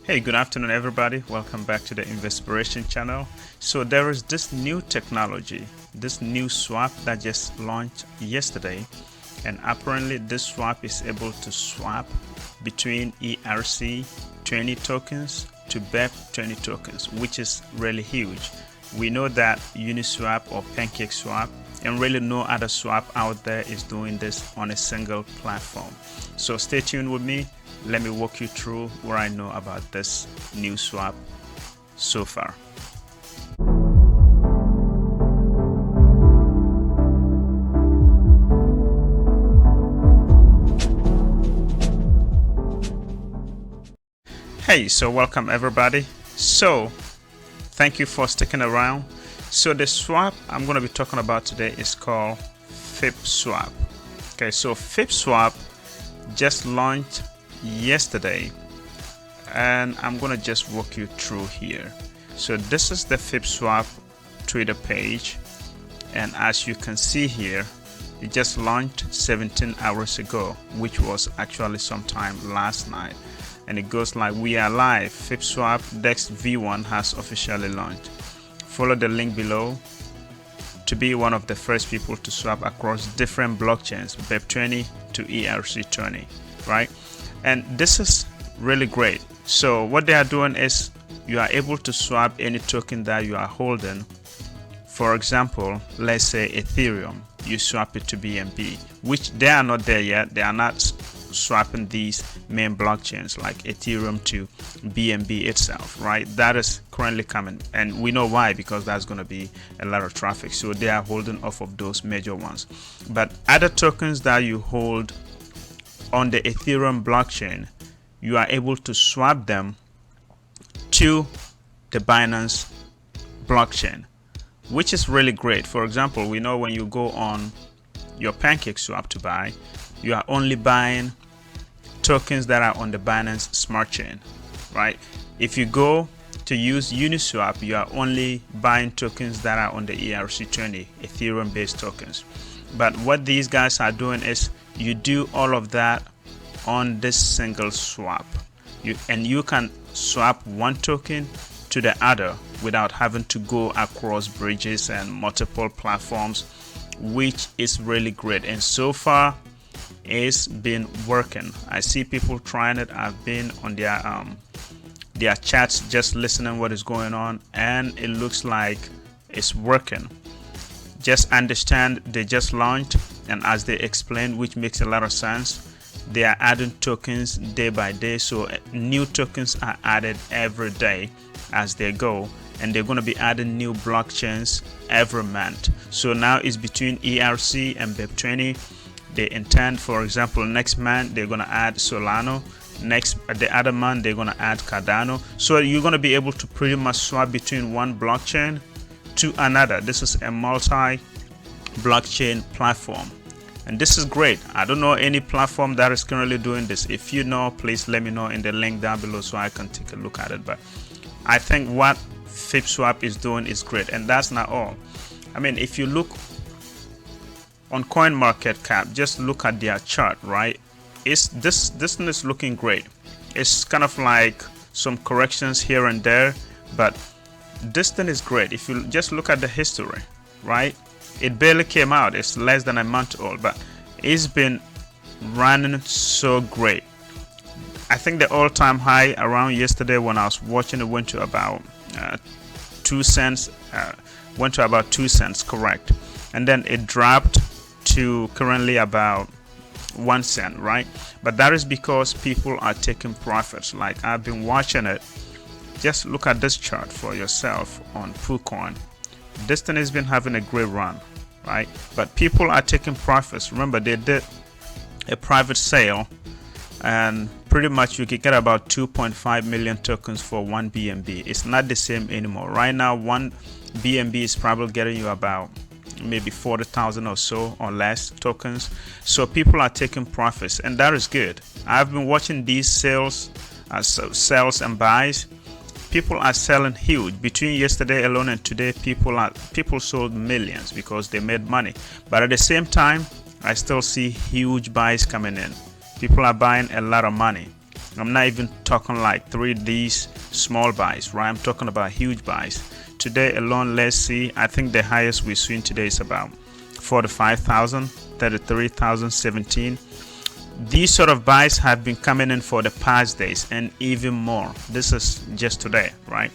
Hey, good afternoon everybody. Welcome back to the Inspiration channel. So there is this new technology, this new swap that just launched yesterday, and apparently this swap is able to swap between ERC20 tokens to BEP20 tokens, which is really huge. We know that Uniswap or Pancake swap and really no other swap out there is doing this on a single platform. So stay tuned with me. Let me walk you through what I know about this new swap so far. Hey, so welcome everybody. So thank you for sticking around. So the swap I'm going to be talking about today is called Fib Swap. Okay, so Fib Swap just launched yesterday, and I'm gonna just walk you through here. So this is the FibSwap Twitter page, and as you can see here, it just launched 17 hours ago, which was actually sometime last night, and it goes like, "We are live. FibSwap DEX V1 has officially launched. Follow the link below to be one of the first people to swap across different blockchains, BEP20 to ERC20, right?" And this is really great. So what they are doing is you are able to swap any token that you are holding. For example, let's say Ethereum, you swap it to BNB, which they are not there yet. They are not swapping these main blockchains like Ethereum to BNB itself, right? That is currently coming, and we know why, because that's going to be a lot of traffic. So they are holding off of those major ones. But other tokens that you hold on the Ethereum blockchain, you are able to swap them to the Binance blockchain, which is really great. For example, we know when you go on your Pancake swap to buy, you are only buying tokens that are on the Binance smart chain, right? If you go to use Uniswap, you are only buying tokens that are on the ERC20 Ethereum based tokens. But what these guys are doing is you do all of that on this single swap. You can swap one token to the other without having to go across bridges and multiple platforms, which is really great. And so far it's been working. I see people trying it. I've been on their chats just listening what is going on, and it looks like it's working. Just understand they just launched, and as they explained, which makes a lot of sense, they are adding tokens day by day. So new tokens are added every day as they go, and they're going to be adding new blockchains every month. So now it's between ERC and BEP20. They intend, for example, next month they're going to add Solana. The other month they're going to add Cardano. So you're going to be able to pretty much swap between one blockchain to another. This is a multi-blockchain platform, and this is great. I don't know any platform that is currently doing this. If you know, please let me know in the link down below so I can take a look at it. But I think what FibSwap is doing is great, and that's not all. I mean, if you look on CoinMarketCap, just look at their chart, right? This thing is looking great. It's kind of like some corrections here and there, but this thing is great. If you just look at the history, right? It barely came out. It's less than a month old, but it's been running so great. I think the all-time high around yesterday when I was watching it went to about 2 cents. Went to about 2 cents, correct? And then it dropped to currently about 1 cent, right? But that is because people are taking profits. Like, I've been watching it. Just look at this chart for yourself on PooCoin. This thing has been having a great run, right? But people are taking profits. Remember, they did a private sale, and pretty much you could get about 2.5 million tokens for one BNB. It's not the same anymore. Right now, one BNB is probably getting you about maybe 40,000 or so or less tokens. So people are taking profits, and that is good. I've been watching these sales and buys. People are selling huge. Between yesterday alone and today, people sold millions because they made money. But at the same time, I still see huge buys coming in. People are buying a lot of money. I'm not even talking like 3D's small buys, right? I'm talking about huge buys. Today alone, let's see, I think the highest we've seen today is about 45,000, 33,000, 17. These sort of buys have been coming in for the past days and even more. This is just today, right?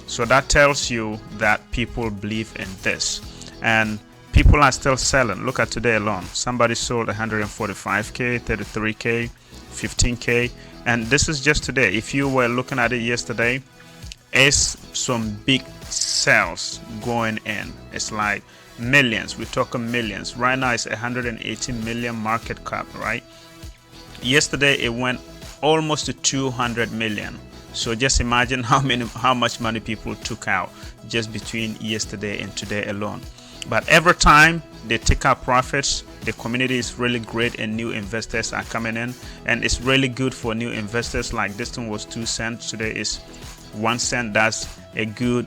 So that tells you that people believe in this, and people are still selling. Look at today alone. Somebody sold 145K, 33K, 15K, and this is just today. If you were looking at it yesterday, it's some big sales going in. It's like millions. We're talking millions. Right now it's 180 million market cap, right? Yesterday it went almost to 200 million. So just imagine how much money people took out just between yesterday and today alone. But every time they take out profits, the community is really great and new investors are coming in, and it's really good for new investors. Like this one was 2 cents, today is 1 cent. That's a good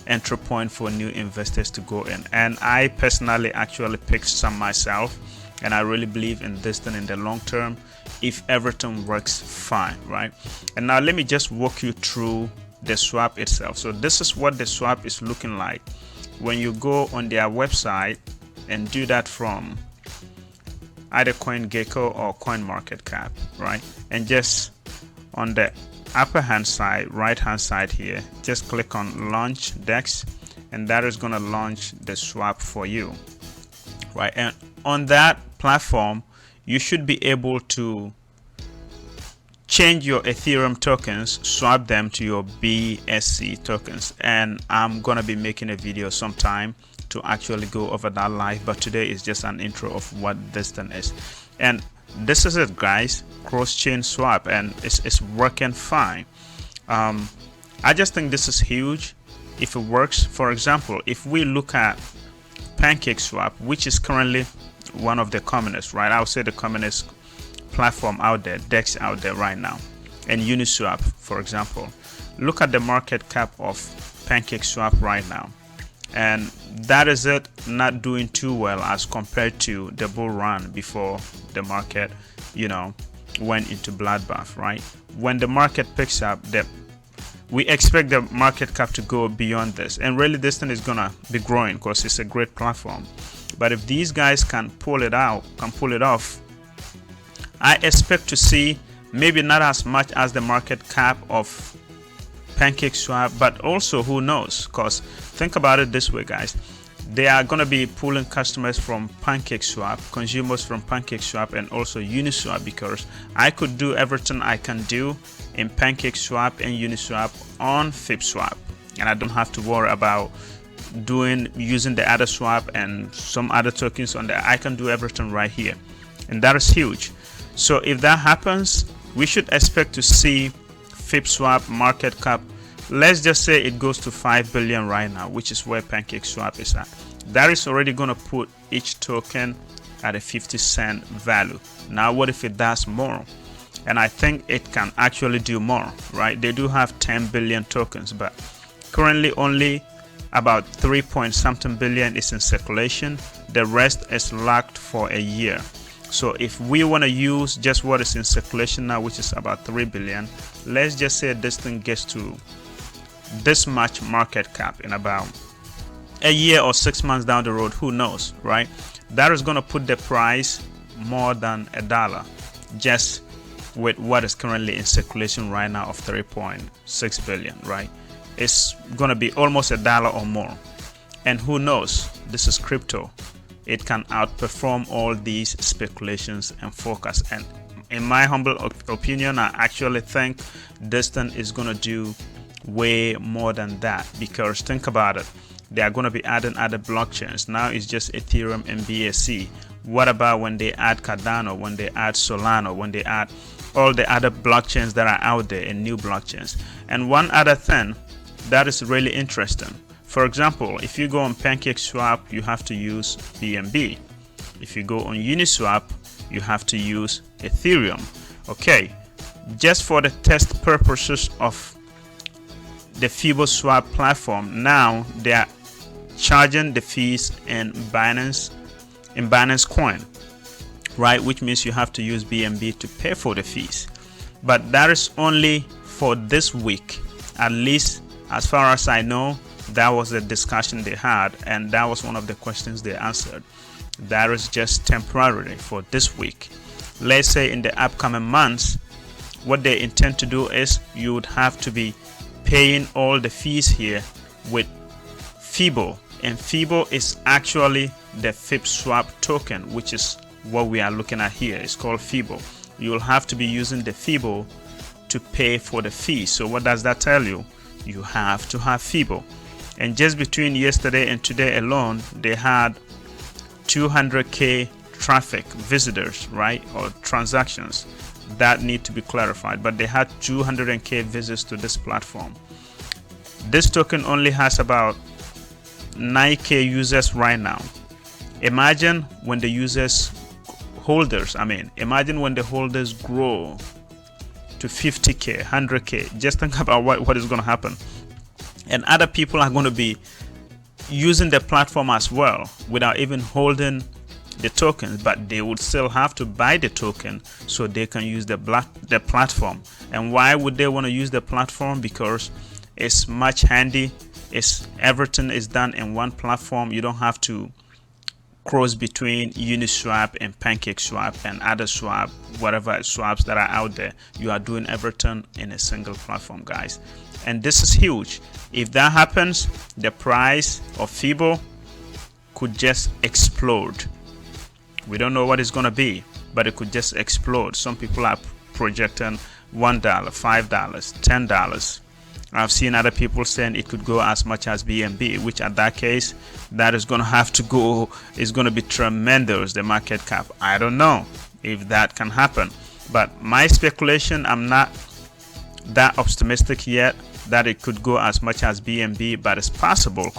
entry point for new investors to go in. And I personally actually picked some myself, and I really believe in this thing in the long term if everything works fine, right? And now let me just walk you through the swap itself. So this is what the swap is looking like when you go on their website and do that from either CoinGecko or CoinMarketCap, right? And just on the upper hand side, right hand side here, just click on launch DEX, and that is going to launch the swap for you, right? And on that platform you should be able to change your Ethereum tokens, swap them to your BSC tokens, and I'm gonna be making a video sometime to actually go over that live, but today is just an intro of what this thing is. And this is it, guys. Cross-chain swap, and it's working fine. I just think this is huge if it works. For example, if we look at PancakeSwap, which is currently one of the commonest, right? I would say the commonest platform out there, DEX out there right now, and Uniswap, for example. Look at the market cap of PancakeSwap right now, and that is it, not doing too well as compared to the bull run before the market, you know, went into bloodbath, right? When the market picks up, we expect the market cap to go beyond this, and really this thing is gonna be growing because it's a great platform. But if these guys can pull it off, I expect to see maybe not as much as the market cap of PancakeSwap, but also who knows? Because think about it this way, guys. They are going to be pulling customers from PancakeSwap, consumers from PancakeSwap, and also Uniswap, because I could do everything I can do in PancakeSwap and Uniswap on FibSwap, and I don't have to worry about using the other swap and some other tokens on there. I can do everything right here, and that is huge. So if that happens, we should expect to see FibSwap market cap, let's just say it goes to 5 billion right now, which is where PancakeSwap is at. That is already going to put each token at a 50-cent value. Now what if it does more? And I think it can actually do more, right? They do have 10 billion tokens, but currently only about 3-point-something billion is in circulation. The rest is locked for a year. So if we want to use just what is in circulation now, which is about 3 billion, let's just say this thing gets to this much market cap in about a year or 6 months down the road, who knows, right? That is going to put the price more than $1 just with what is currently in circulation right now of 3.6 billion, right? It's going to be almost $1 or more. And who knows, this is crypto. It can outperform all these speculations and forecasts. And in my humble opinion, I actually think this thing is going to do way more than that, because think about it. They are going to be adding other blockchains. Now it's just Ethereum and BSC. What about when they add Cardano, when they add Solana, when they add all the other blockchains that are out there and new blockchains? And one other thing that is really interesting. For example, if you go on PancakeSwap, you have to use BNB. If you go on Uniswap, you have to use Ethereum. Okay, just for the test purposes of the FiboSwap platform, now they are charging the fees in Binance Coin, right? Which means you have to use BNB to pay for the fees. but that is only for this week. At least as far as I know, that was the discussion they had, and that was one of the questions they answered. That is just temporarily for this week. Let's say in the upcoming months, what they intend to do is you would have to be paying all the fees here with Fibo, and Fibo is actually the FibSwap token, which is what we are looking at here. It's called Fibo. You will have to be using the Fibo to pay for the fee. So what does that tell you? You have to have Fibo. And just between yesterday and today alone, they had 200k traffic visitors, right, or transactions. That need to be clarified, but they had 200k visits to this platform. This token only has about 9k users right now. Imagine when the imagine when the holders grow to 50k, 100k. Just think about what is going to happen. And other people are going to be using the platform as well without even holding the tokens, but they would still have to buy the token so they can use the platform. And why would they want to use the platform? Because it's much handy. Everything is done in one platform. You don't have to cross between Uniswap and Pancake swap and other swap, whatever swaps that are out there. You are doing everything in a single platform, guys. And this is huge. If that happens, the price of Fibo could just explode. We don't know what it's going to be, but it could just explode. Some people are projecting $1, $5, $10. I've seen other people saying it could go as much as BNB, which at that case, that is going to have to go, is going to be tremendous, the market cap. I don't know if that can happen, but my speculation, I'm not that optimistic yet that it could go as much as BNB, but it's possible.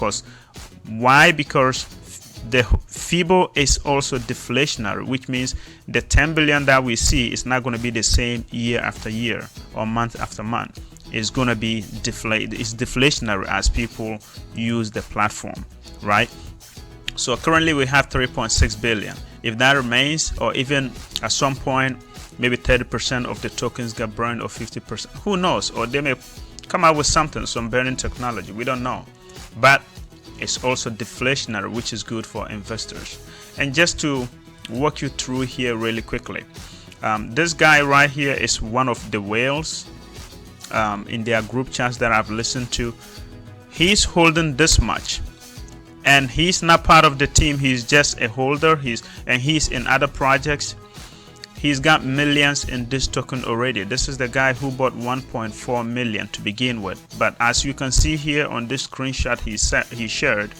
Why? Because the Fibo is also deflationary, which means the 10 billion that we see is not going to be the same year after year or month after month. It's going to be it's deflationary as people use the platform, right? So currently we have 3.6 billion. If that remains, or even at some point maybe 30% of the tokens get burned, or 50%, who knows? Or they may come out with some burning technology, we don't know. But it's also deflationary, which is good for investors. And just to walk you through here really quickly, this guy right here is one of the whales in their group chats that I've listened to. He's holding this much, and he's not part of the team. He's just a holder. He's in other projects. He's got millions in this token already. This is the guy who bought 1.4 million to begin with. But as you can see here on this screenshot he shared,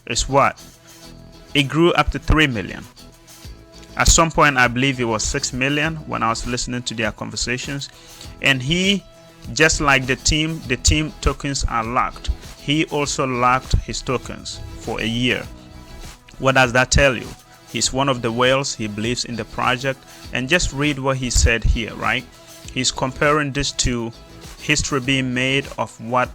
is what? It grew up to 3 million. At some point, I believe it was 6 million when I was listening to their conversations. And he, just like the team tokens are locked. He also locked his tokens for a year. What does that tell you? He's one of the whales. He believes in the project. And just read what he said here, right? He's comparing this to history being made of what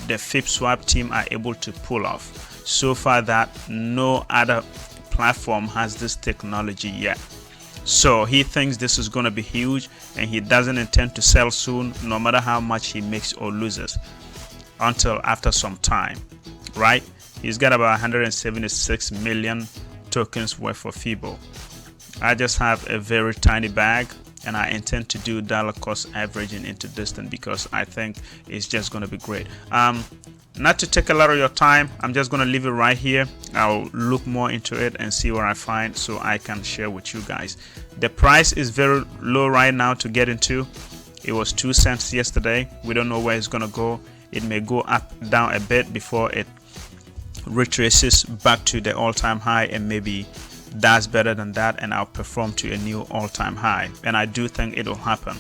the FibSwap team are able to pull off. So far that no other platform has this technology yet. So he thinks this is going to be huge, and he doesn't intend to sell soon, no matter how much he makes or loses, until after some time, right? He's got about 176 million tokens worth of Fibo. I just have a very tiny bag, and I intend to do dollar cost averaging into this thing because I think it's just going to be great. Not to take a lot of your time, I'm just going to leave it right here. I'll look more into it and see what I find so I can share with you guys. The price is very low right now to get into. It was 2 cents yesterday. We don't know where it's going to go. It may go up, down a bit before it retraces back to the all-time high, and maybe does better than that, and I'll perform to a new all-time high. And I do think it will happen.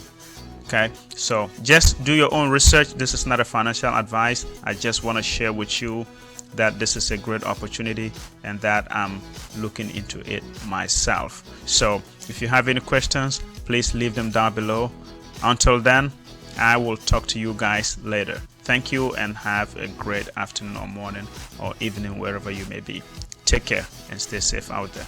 Okay, so just do your own research. This is not a financial advice. I just want to share with you that this is a great opportunity and that I'm looking into it myself. So if you have any questions, please leave them down below. Until then, I will talk to you guys later. Thank you, and have a great afternoon or morning or evening, wherever you may be. Take care and stay safe out there.